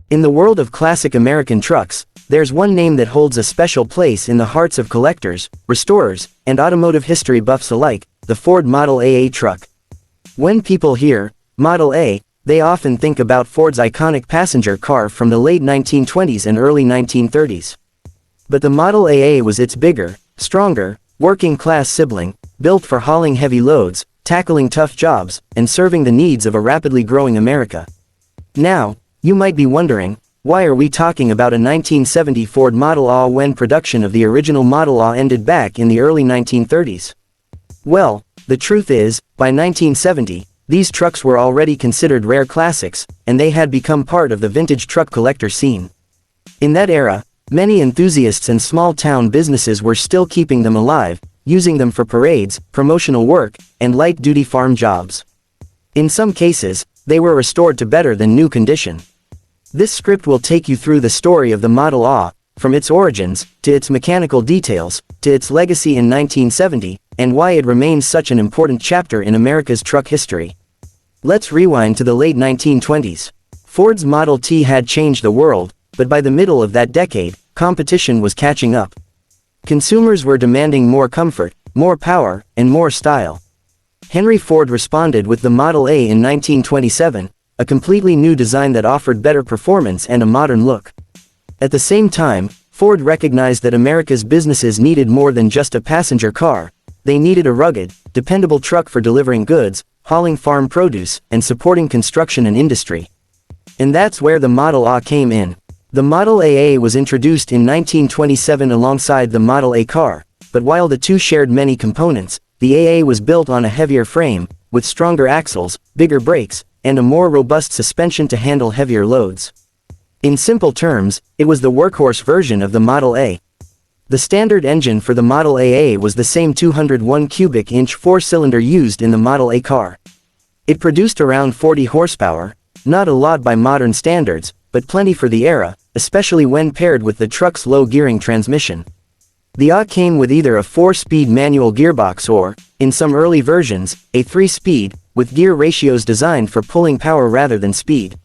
In the world of classic American trucks, there's one name that holds a special place in the hearts of collectors, restorers, and automotive history buffs alike, the Ford Model AA truck. When people hear Model A, they often think about Ford's iconic passenger car from the late 1920s and early 1930s. But the Model AA was its bigger, stronger, working-class sibling, built for hauling heavy loads, tackling tough jobs, and serving the needs of a rapidly growing America. Now, you might be wondering, why are we talking about a 1970 Ford Model A when production of the original Model A ended back in the early 1930s? Well, the truth is, by 1970, these trucks were already considered rare classics, and they had become part of the vintage truck collector scene. In that era, many enthusiasts and small-town businesses were still keeping them alive, using them for parades, promotional work, and light-duty farm jobs. In some cases, they were restored to better than new condition. This script will take you through the story of the Model A, from its origins, to its mechanical details, to its legacy in 1970, and why it remains such an important chapter in America's truck history. Let's rewind to the late 1920s. Ford's Model T had changed the world, but by the middle of that decade, competition was catching up. Consumers were demanding more comfort, more power, and more style. Henry Ford responded with the Model A in 1927, a completely new design that offered better performance and a modern look. At the same time, Ford recognized that America's businesses needed more than just a passenger car. They needed a rugged, dependable truck for delivering goods, hauling farm produce, and supporting construction and industry. And that's where the Model A came in. The Model AA was introduced in 1927 alongside the Model A car, but while the two shared many components, the AA was built on a heavier frame, with stronger axles, bigger brakes, and a more robust suspension to handle heavier loads. In simple terms, it was the workhorse version of the Model A. The standard engine for the Model AA was the same 201 cubic inch four-cylinder used in the Model A car. It produced around 40 horsepower, not a lot by modern standards, but plenty for the era, especially when paired with the truck's low gearing transmission. The AA came with either a 4-speed manual gearbox or, in some early versions, a 3-speed, with gear ratios designed for pulling power rather than speed.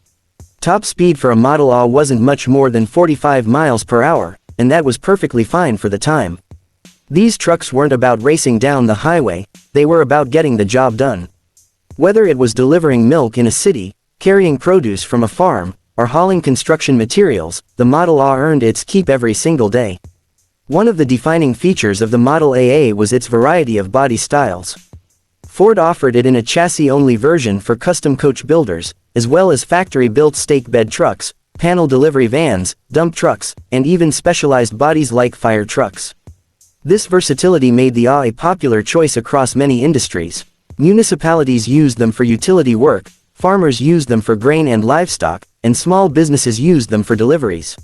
Top speed for a Model A wasn't much more than 45 miles per hour, and that was perfectly fine for the time. These trucks weren't about racing down the highway, they were about getting the job done. Whether it was delivering milk in a city, carrying produce from a farm, or hauling construction materials, the Model A earned its keep every single day. One of the defining features of the Model AA was its variety of body styles. Ford offered it in a chassis-only version for custom coach builders, as well as factory-built stake bed trucks, panel delivery vans, dump trucks, and even specialized bodies like fire trucks. This versatility made the AA a popular choice across many industries. Municipalities used them for utility work, farmers used them for grain and livestock, and small businesses used them for deliveries.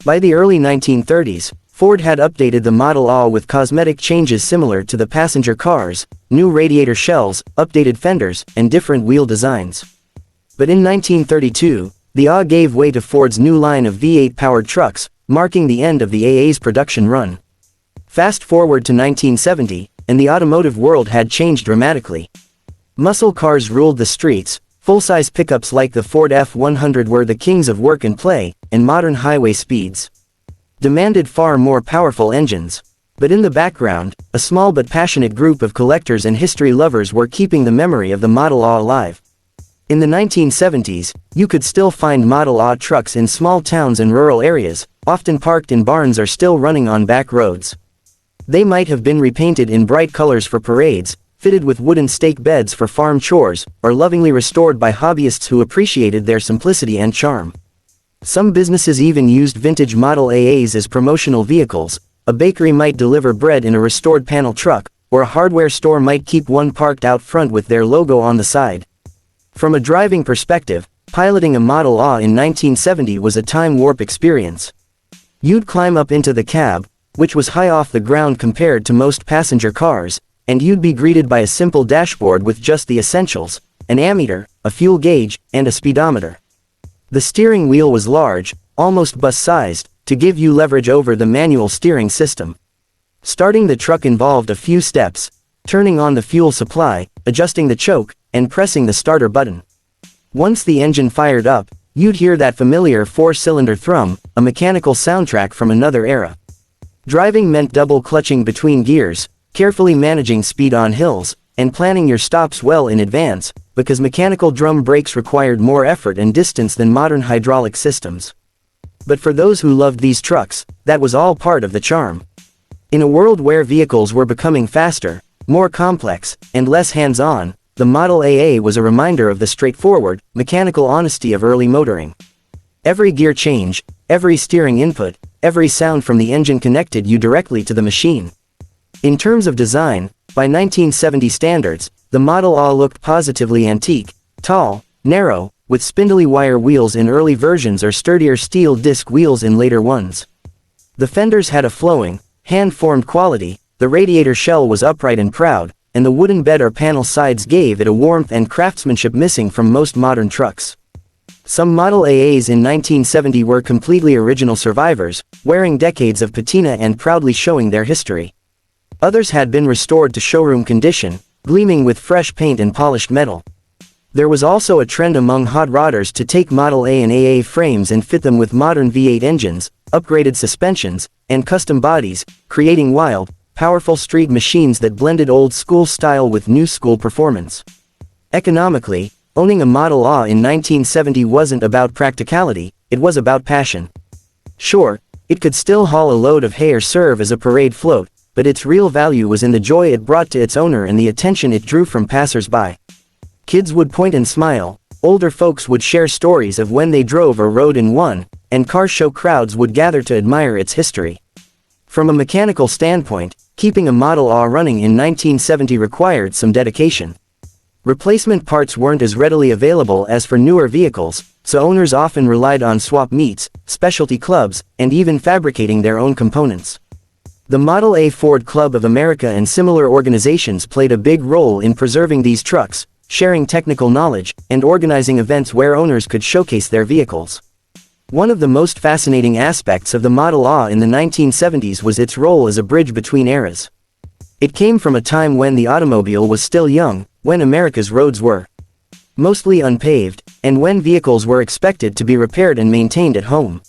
By the early 1930s, Ford had updated the Model A with cosmetic changes similar to the passenger cars, new radiator shells, updated fenders, and different wheel designs. But in 1932, the AA gave way to Ford's new line of V8-powered trucks, marking the end of the AA's production run. Fast forward to 1970, and the automotive world had changed dramatically. Muscle cars ruled the streets, full-size pickups like the Ford F-100 were the kings of work and play, and modern highway speeds demanded far more powerful engines. But in the background, a small but passionate group of collectors and history lovers were keeping the memory of the Model A alive. In the 1970s, you could still find Model A trucks in small towns and rural areas, often parked in barns or still running on back roads. They might have been repainted in bright colors for parades, fitted with wooden stake beds for farm chores, or lovingly restored by hobbyists who appreciated their simplicity and charm. Some businesses even used vintage Model AAs as promotional vehicles. A bakery might deliver bread in a restored panel truck, or a hardware store might keep one parked out front with their logo on the side. From a driving perspective, piloting a Model A in 1970 was a time warp experience. You'd climb up into the cab, which was high off the ground compared to most passenger cars, and you'd be greeted by a simple dashboard with just the essentials: an ammeter, a fuel gauge, and a speedometer. The steering wheel was large, almost bus-sized, to give you leverage over the manual steering system. Starting the truck involved a few steps: turning on the fuel supply, adjusting the choke, and pressing the starter button. Once the engine fired up, you'd hear that familiar four-cylinder thrum, a mechanical soundtrack from another era. Driving meant double clutching between gears, carefully managing speed on hills, and planning your stops well in advance, because mechanical drum brakes required more effort and distance than modern hydraulic systems. But for those who loved these trucks, that was all part of the charm. In a world where vehicles were becoming faster, more complex, and less hands-on, the Model AA was a reminder of the straightforward, mechanical honesty of early motoring. Every gear change, every steering input, every sound from the engine connected you directly to the machine. In terms of design, by 1970 standards, the Model A looked positively antique, tall, narrow, with spindly wire wheels in early versions or sturdier steel disc wheels in later ones. The fenders had a flowing, hand-formed quality, the radiator shell was upright and proud, and the wooden bed or panel sides gave it a warmth and craftsmanship missing from most modern trucks. Some Model AAs in 1970 were completely original survivors, wearing decades of patina and proudly showing their history. Others had been restored to showroom condition, gleaming with fresh paint and polished metal. There was also a trend among hot rodders to take Model A and AA frames and fit them with modern V8 engines, upgraded suspensions, and custom bodies, creating wild, powerful street machines that blended old-school style with new-school performance. Economically, owning a Model A in 1970 wasn't about practicality, it was about passion. Sure, it could still haul a load of hay or serve as a parade float, but its real value was in the joy it brought to its owner and the attention it drew from passers-by. Kids would point and smile, older folks would share stories of when they drove or rode in one, and car show crowds would gather to admire its history. From a mechanical standpoint, keeping a Model A running in 1970 required some dedication. Replacement parts weren't as readily available as for newer vehicles, so owners often relied on swap meets, specialty clubs, and even fabricating their own components. The Model A Ford Club of America and similar organizations played a big role in preserving these trucks, sharing technical knowledge, and organizing events where owners could showcase their vehicles. One of the most fascinating aspects of the Model A in the 1970s was its role as a bridge between eras. It came from a time when the automobile was still young, when America's roads were mostly unpaved, and when vehicles were expected to be repaired and maintained at home.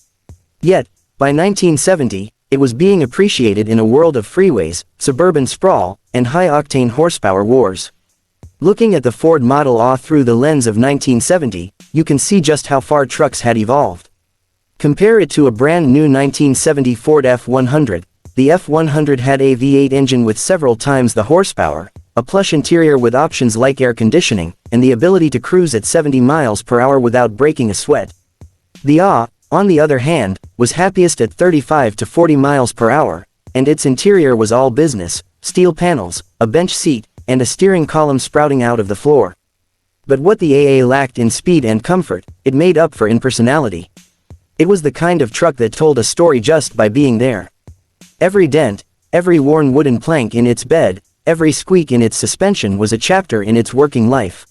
Yet, by 1970, it was being appreciated in a world of freeways, suburban sprawl, and high-octane horsepower wars. Looking at the Ford Model A through the lens of 1970, you can see just how far trucks had evolved. Compare it to a brand new 1970 Ford F-100. The F-100 had a V8 engine with several times the horsepower, a plush interior with options like air conditioning, and the ability to cruise at 70 miles per hour without breaking a sweat. The A, on the other hand, was happiest at 35 to 40 miles per hour, and its interior was all business, steel panels, a bench seat, and a steering column sprouting out of the floor. But what the AA lacked in speed and comfort, it made up for in personality. It was the kind of truck that told a story just by being there. Every dent, every worn wooden plank in its bed, every squeak in its suspension was a chapter in its working life.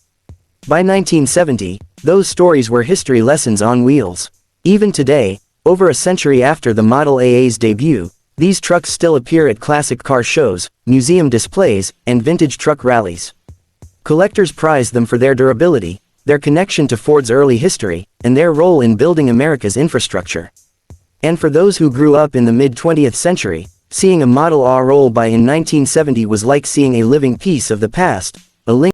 By 1970, those stories were history lessons on wheels. Even today, over a century after the Model AA's debut, these trucks still appear at classic car shows, museum displays, and vintage truck rallies. Collectors prize them for their durability, their connection to Ford's early history, and their role in building America's infrastructure. And for those who grew up in the mid-20th century, seeing a Model A roll by in 1970 was like seeing a living piece of the past, a link